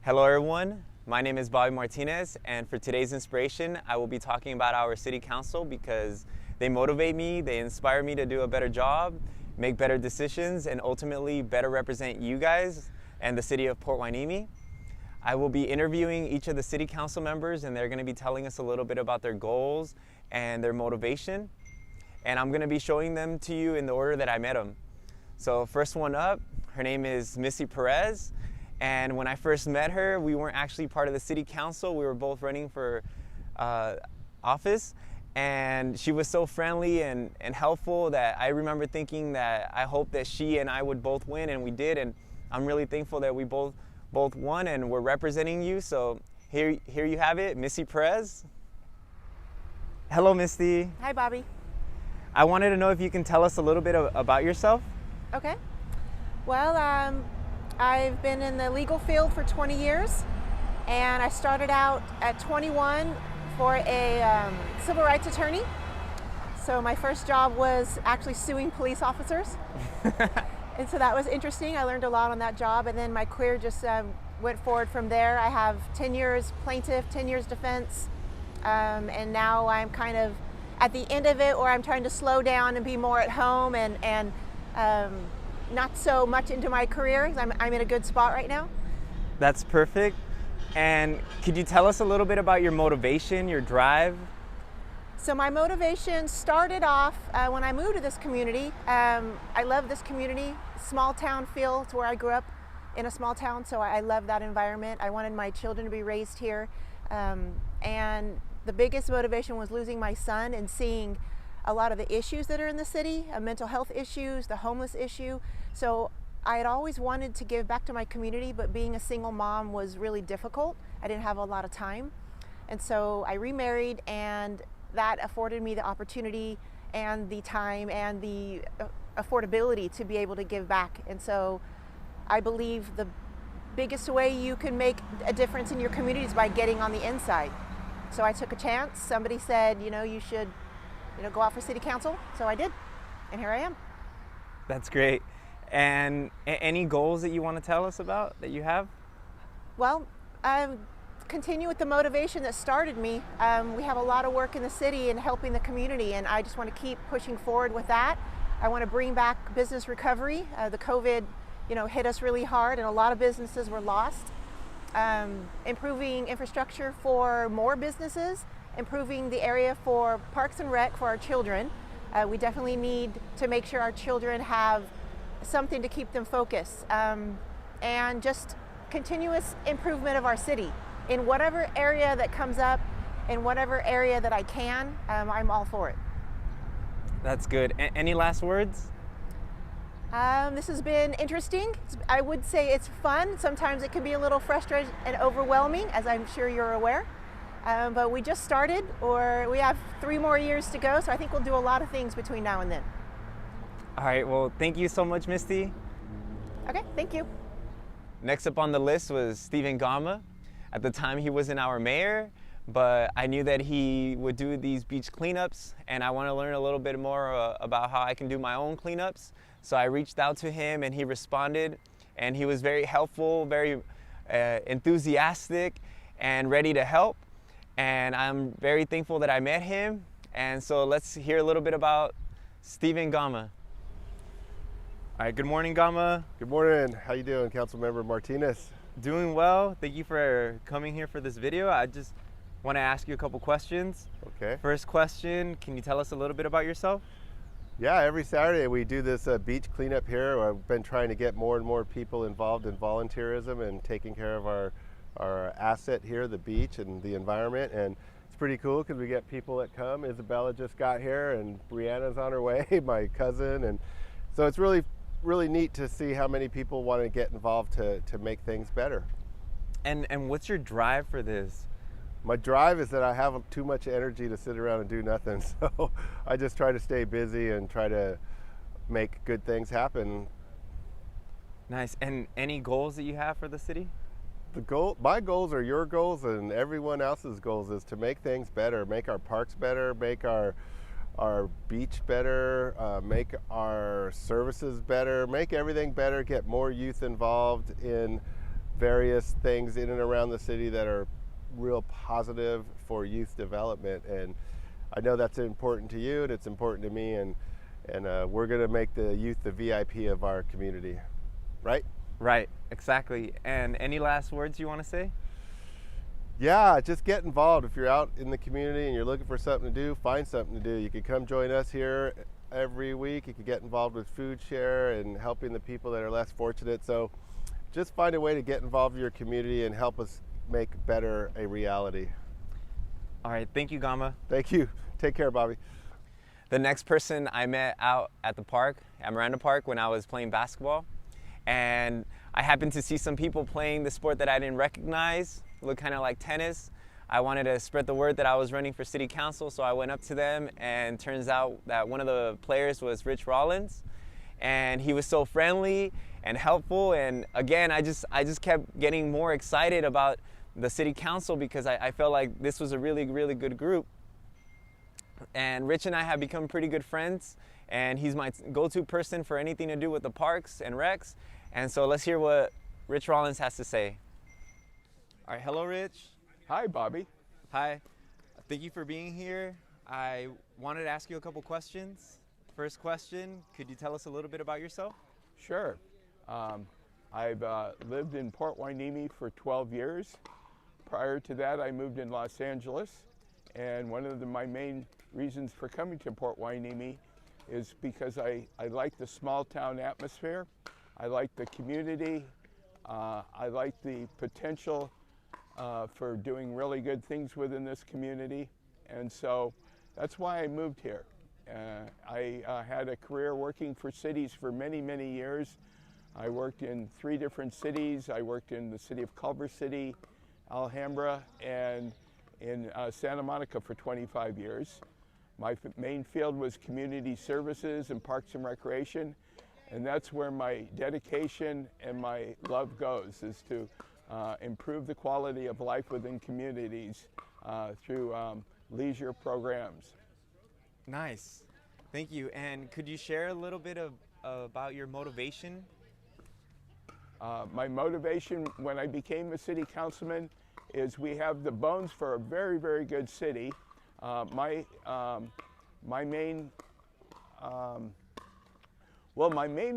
Hello everyone, my name is Bobby Martinez, and for today's inspiration I will be talking about our city council because they motivate me, they inspire me to do a better job, make better decisions, and ultimately better represent you guys and the city of Port Hueneme. I will be interviewing each of the city council members, and they're going to be telling us a little bit about their goals and their motivation, and I'm going to be showing them to you in the order that I met them. So first one up, her name is Missy Perez. And when I first met her, we weren't actually part of the city council. We were both running for office. And she was so friendly and helpful that I remember thinking that I hope that she and I would both win, and we did. And I'm really thankful that we both won and we're representing you. So here you have it, Missy Perez. Hello, Misty. Hi, Bobby. I wanted to know if you can tell us a little bit about yourself. Okay. Well, I've been in the legal field for 20 years, and I started out at 21 for a civil rights attorney. So my first job was actually suing police officers. And so that was interesting. I learned a lot on that job, and then my career just went forward from there. I have 10 years plaintiff, 10 years defense, and now I'm kind of at the end of it, or I'm trying to slow down and be more at home and not so much into my career. I'm in a good spot right now. That's perfect. And could you tell us a little bit about your motivation, your drive? So my motivation started off when I moved to this community. I love this community, small town feel. It's where I grew up, in a small town, so I love that environment. I wanted my children to be raised here. And the biggest motivation was losing my son and seeing a lot of the issues that are in the city, mental health issues, the homeless issue. So I had always wanted to give back to my community, but being a single mom was really difficult. I didn't have a lot of time. And so I remarried, and that afforded me the opportunity and the time and the affordability to be able to give back. And so I believe the biggest way you can make a difference in your community is by getting on the inside. So I took a chance. Somebody said, you should go out for city council. So I did, and here I am. That's great. And any goals that you want to tell us about that you have? Well, continue with the motivation that started me. We have a lot of work in the city and helping the community, and I just want to keep pushing forward with that. I want to bring back business recovery. The COVID, hit us really hard, and a lot of businesses were lost. Improving infrastructure for more businesses, improving the area for Parks and Rec for our children. We definitely need to make sure our children have something to keep them focused, and just continuous improvement of our city. In whatever area that comes up, in whatever area that I can, I'm all for it. That's good. Any last words? This has been interesting. I would say it's fun. Sometimes it can be a little frustrating and overwhelming, as I'm sure you're aware. But we just started, or we have 3 more years to go, so I think we'll do a lot of things between now and then. All right, well, thank you so much, Misty. Okay, thank you. Next up on the list was Stephen Gama. At the time, he wasn't our mayor, but I knew that he would do these beach cleanups, and I want to learn a little bit more about how I can do my own cleanups. So I reached out to him, and he responded, and he was very helpful, very enthusiastic, and ready to help. And I'm very thankful that I met him. And so let's hear a little bit about Stephen Gama. All right, good morning, Gama. Good morning. How you doing, Councilmember Martinez? Doing well. Thank you for coming here for this video. I just want to ask you a couple questions. Okay. First question, can you tell us a little bit about yourself? Yeah, every Saturday we do this beach cleanup here. I've been trying to get more and more people involved in volunteerism and taking care of our asset here, the beach and the environment. And it's pretty cool because we get people that come. Isabella just got here, and Brianna's on her way, my cousin. And so it's really neat to see how many people want to get involved to make things better. And what's your drive for this? My drive is that I have too much energy to sit around and do nothing. So I just try to stay busy and try to make good things happen. Nice. And any goals that you have for the city? My goals are your goals, and everyone else's goals is to make things better, make our parks better, make our beach better, make our services better, make everything better, get more youth involved in various things in and around the city that are real positive for youth development. And I know that's important to you, and it's important to me, and we're going to make the youth the VIP of our community, right? Right, exactly. And any last words you want to say? Yeah, just get involved. If you're out in the community and you're looking for something to do, find something to do. You can come join us here every week. You can get involved with Food Share and helping the people that are less fortunate. So just find a way to get involved in your community and help us make better a reality. All right, thank you, Gama. Thank you. Take care, Bobby. The next person I met out at the park, at Miranda Park, when I was playing basketball. And I happened to see some people playing the sport that I didn't recognize, looked kind of like tennis. I wanted to spread the word that I was running for city council, so I went up to them, and turns out that one of the players was Rich Rollins, and he was so friendly and helpful. And again, I just kept getting more excited about the city council because I felt like this was a really, really good group. And Rich and I have become pretty good friends, and he's my go-to person for anything to do with the parks and recs. And so let's hear what Rich Rollins has to say. All right, hello, Rich. Hi, Bobby. Hi. Thank you for being here. I wanted to ask you a couple questions. First question, could you tell us a little bit about yourself? Sure. I've lived in Port Hueneme for 12 years. Prior to that, I moved in Los Angeles. And one of my main reasons for coming to Port Hueneme is because I like the small town atmosphere. I like the community. I like the potential for doing really good things within this community. And so that's why I moved here. I had a career working for cities for many, many years. I worked in 3 different cities. I worked in the city of Culver City, Alhambra, and in Santa Monica for 25 years. My main field was community services and parks and recreation, and that's where my dedication and my love goes, is to improve the quality of life within communities through leisure programs. Nice. Thank you. And could you share a little bit about your motivation? My motivation when I became a city councilman is we have the bones for a very, very good city. My main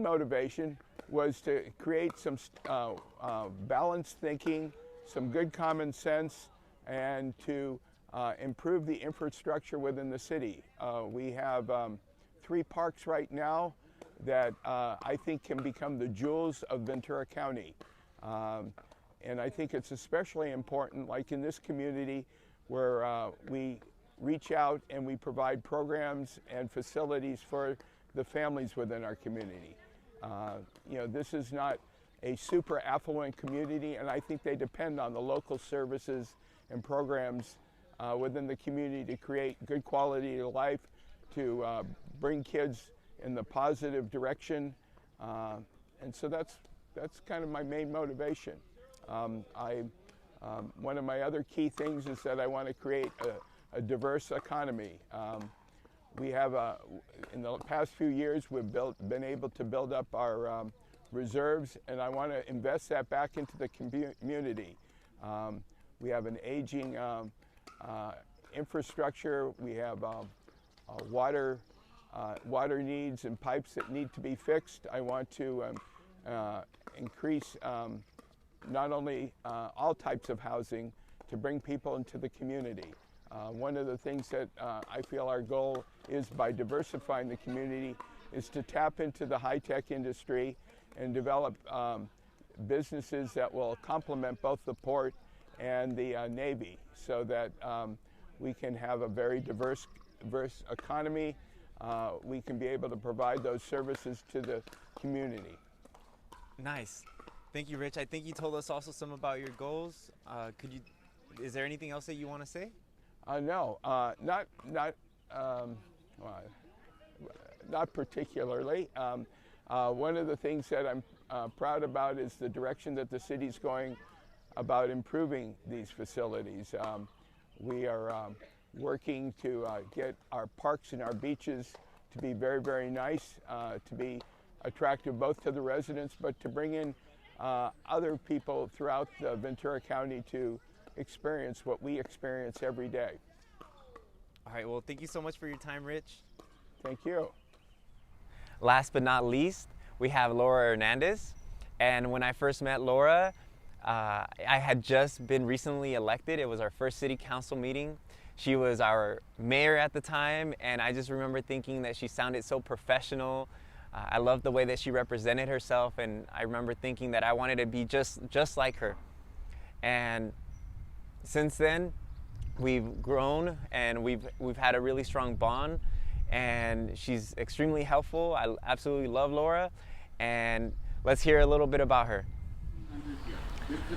motivation was to create some balanced thinking, some good common sense, and to improve the infrastructure within the city. We have 3 parks right now that I think can become the jewels of Ventura County. And I think it's especially important, like in this community, where we reach out and we provide programs and facilities for the families within our community. You know, this is not a super affluent community, and I think they depend on the local services and programs within the community to create good quality of life, to bring kids in the positive direction. And so that's kind of my main motivation. One of my other key things is that I want to create a diverse economy. We have, in the past few years, we've been able to build up our reserves, and I want to invest that back into the community. We have an aging infrastructure. We have water needs and pipes that need to be fixed. I want to increase not only all types of housing, to bring people into the community. One of the things that I feel our goal is, by diversifying the community, is to tap into the high-tech industry and develop businesses that will complement both the port and the Navy, so that we can have a very diverse economy. We can be able to provide those services to the community. Nice. Thank you, Rich. I think you told us also some about your goals. Is there anything else that you want to say? No, not particularly. One of the things that I'm proud about is the direction that the city's going about improving these facilities. We are working to get our parks and our beaches to be very, very nice, to be attractive both to the residents, but to bring in other people throughout Ventura County to experience what we experience every day. All right, well, thank you so much for your time, Rich. Thank you. Last but not least, we have Laura Hernandez. And when I first met Laura, I had just been recently elected. It was our first city council meeting. She was our mayor at the time, and I just remember thinking that she sounded so professional. I loved the way that she represented herself, and I remember thinking that I wanted to be just like her. And since then, we've grown and we've had a really strong bond, and she's extremely helpful. I absolutely love Laura, and let's hear a little bit about her.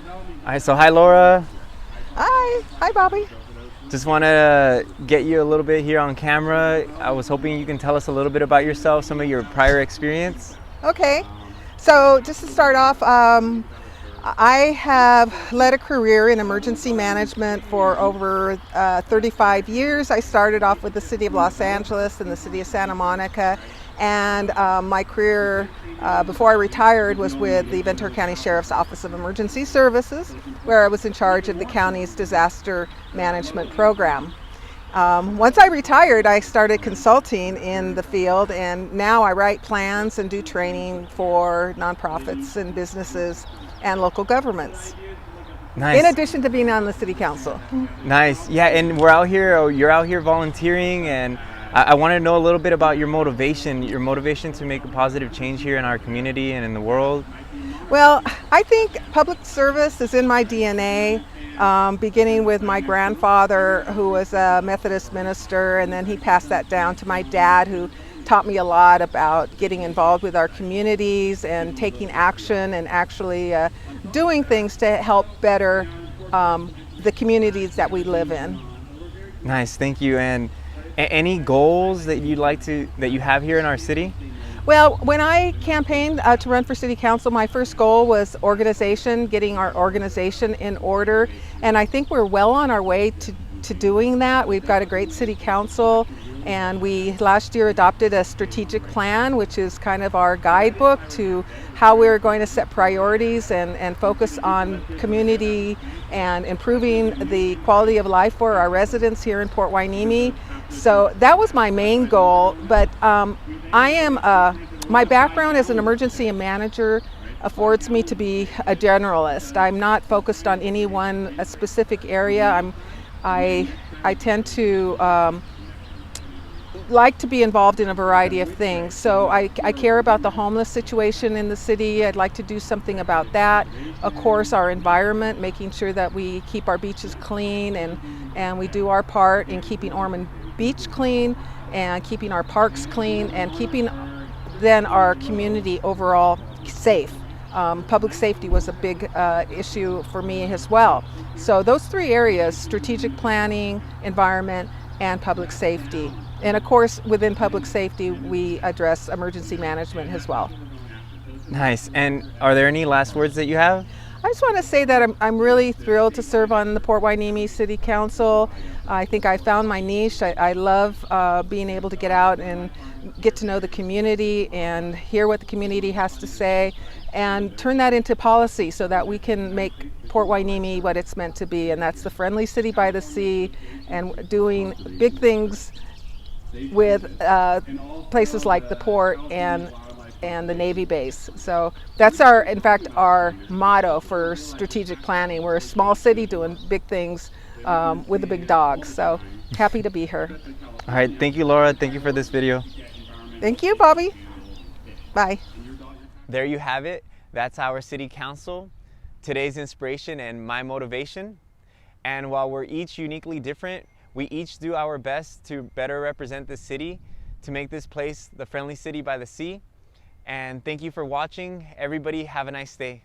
All right, so hi Laura. Hi Bobby. Just want to get you a little bit here on camera. I was hoping you can tell us a little bit about yourself, some of your prior experience. Okay, so just to start off, I have led a career in emergency management for over 35 years. I started off with the City of Los Angeles and the City of Santa Monica, and my career before I retired was with the Ventura County Sheriff's Office of Emergency Services, where I was in charge of the county's disaster management program. Once I retired, I started consulting in the field, and now I write plans and do training for nonprofits and businesses and local governments. Nice. In addition to being on the city council. Nice. Yeah, and you're out here volunteering, and I want to know a little bit about your motivation to make a positive change here in our community and in the world. Well, I think public service is in my DNA, beginning with my grandfather, who was a Methodist minister, and then he passed that down to my dad, who taught me a lot about getting involved with our communities and taking action and actually doing things to help better the communities that we live in. Nice, thank you. And any goals that you have here in our city? Well, when I campaigned to run for city council, my first goal was organization, getting our organization in order, and I think we're well on our way to doing that. We've got a great city council, and we last year adopted a strategic plan, which is kind of our guidebook to how we're going to set priorities and focus on community and improving the quality of life for our residents here in Port Hueneme. So that was my main goal, but my background as an emergency manager affords me to be a generalist. I'm not focused on any one specific area. I tend to like to be involved in a variety of things. So I care about the homeless situation in the city. I'd like to do something about that. Of course, our environment, making sure that we keep our beaches clean and we do our part in keeping Ormond Beach clean and keeping our parks clean and keeping then our community overall safe. Public safety was a big issue for me as well. So those three areas: strategic planning, environment, and public safety. And of course, within public safety, we address emergency management as well. Nice. And are there any last words that you have? I just want to say that I'm really thrilled to serve on the Port Hueneme City Council. I think I found my niche. I love being able to get out and get to know the community and hear what the community has to say and turn that into policy so that we can make Port Hueneme what it's meant to be, and that's the friendly city by the sea and doing big things with places like the port and the Navy base. So that's in fact our motto for strategic planning. We're a small city doing big things with the big dogs. So happy to be here. All right, thank you, Laura. Thank you for this video. Thank you, Bobby. Bye. There you have it. That's our city council, today's inspiration and my motivation. And while we're each uniquely different, we each do our best to better represent the city, to make this place the friendly city by the sea. And thank you for watching. Everybody have a nice day.